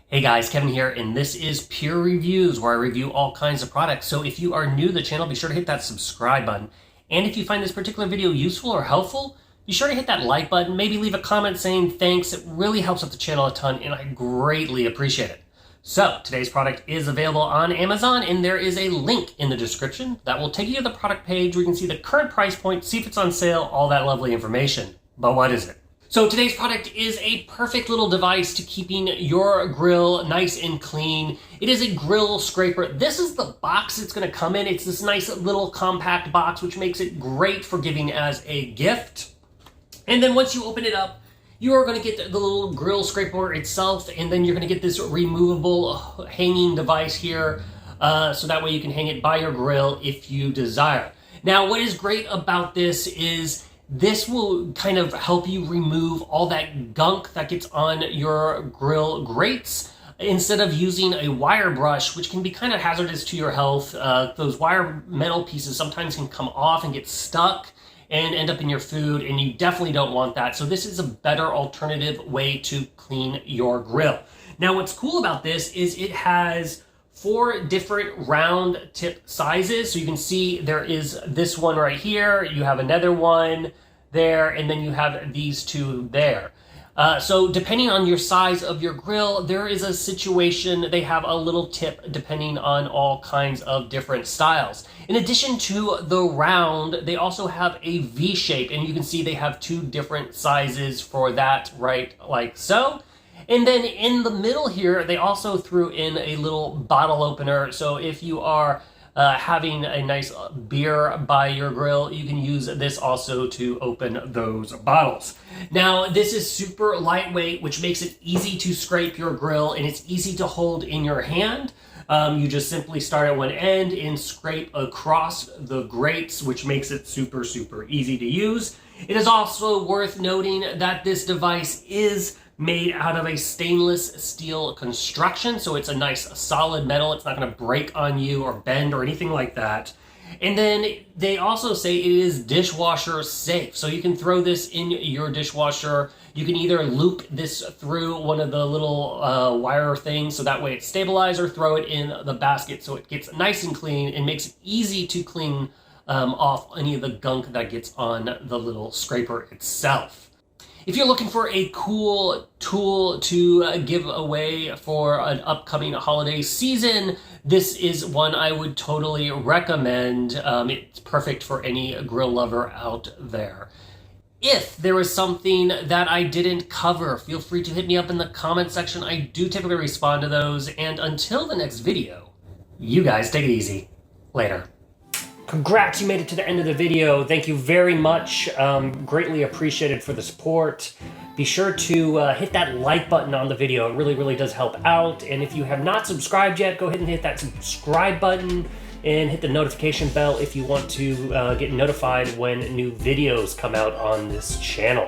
Hey guys, Kevin here, and this is Purereviews, where I review all kinds of products. So if you are new to the channel, be sure to hit that subscribe button. And if you find this particular video useful or helpful, be sure to hit that like button, maybe leave a comment saying thanks. It really helps out the channel a ton, and I greatly appreciate it. So today's product is available on Amazon, and there is a link in the description that will take you to the product page where you can see the current price point, see if it's on sale, all that lovely information. But what is it? So today's product is a perfect little device to keeping your grill nice and clean. It is a grill scraper. This is the box it's going to come in. It's this nice little compact box, which makes it great for giving as a gift. And then once you open it up, you are going to get the little grill scraper itself, and then you're going to get this removable hanging device here, so that way you can hang it by your grill if you desire. Now, what is great about this is this will kind of help you remove all that gunk that gets on your grill grates instead of using a wire brush, which can be kind of hazardous to your health. Those wire metal pieces sometimes can come off and get stuck and end up in your food, and you definitely don't want that. So this is a better alternative way to clean your grill. Now, what's cool about this is it has 4 different round tip sizes. So you can see there is this one right here, you have another one there, and then you have these 2 there. So depending on your size of your grill, there is a situation, they have a little tip depending on all kinds of different styles. In addition to the round, they also have a V shape, and you can see they have 2 different sizes for that, right, like so. And then in the middle here, they also threw in a little bottle opener. So if you are having a nice beer by your grill, you can use this also to open those bottles. Now, this is super lightweight, which makes it easy to scrape your grill, and it's easy to hold in your hand. You just simply start at one end and scrape across the grates, which makes it super, super easy to use. It is also worth noting that this device is made out of a stainless steel construction, so it's a nice solid metal. It's not going to break on you or bend or anything like that. And then they also say it is dishwasher safe, so you can throw this in your dishwasher. You can either loop this through one of the little wire things so that way it's stabilized, or throw it in the basket so it gets nice and clean and makes it easy to clean off any of the gunk that gets on the little scraper itself. If you're looking for a cool tool to give away for an upcoming holiday season, this is one I would totally recommend. It's perfect for any grill lover out there. If there was something that I didn't cover, feel free to hit me up in the comment section. I do typically respond to those. And until the next video, you guys take it easy. Later. Congrats, you made it to the end of the video. Thank you very much. Greatly appreciated for the support. Be sure to hit that like button on the video. It really, really does help out. And if you have not subscribed yet, go ahead and hit that subscribe button and hit the notification bell if you want to get notified when new videos come out on this channel.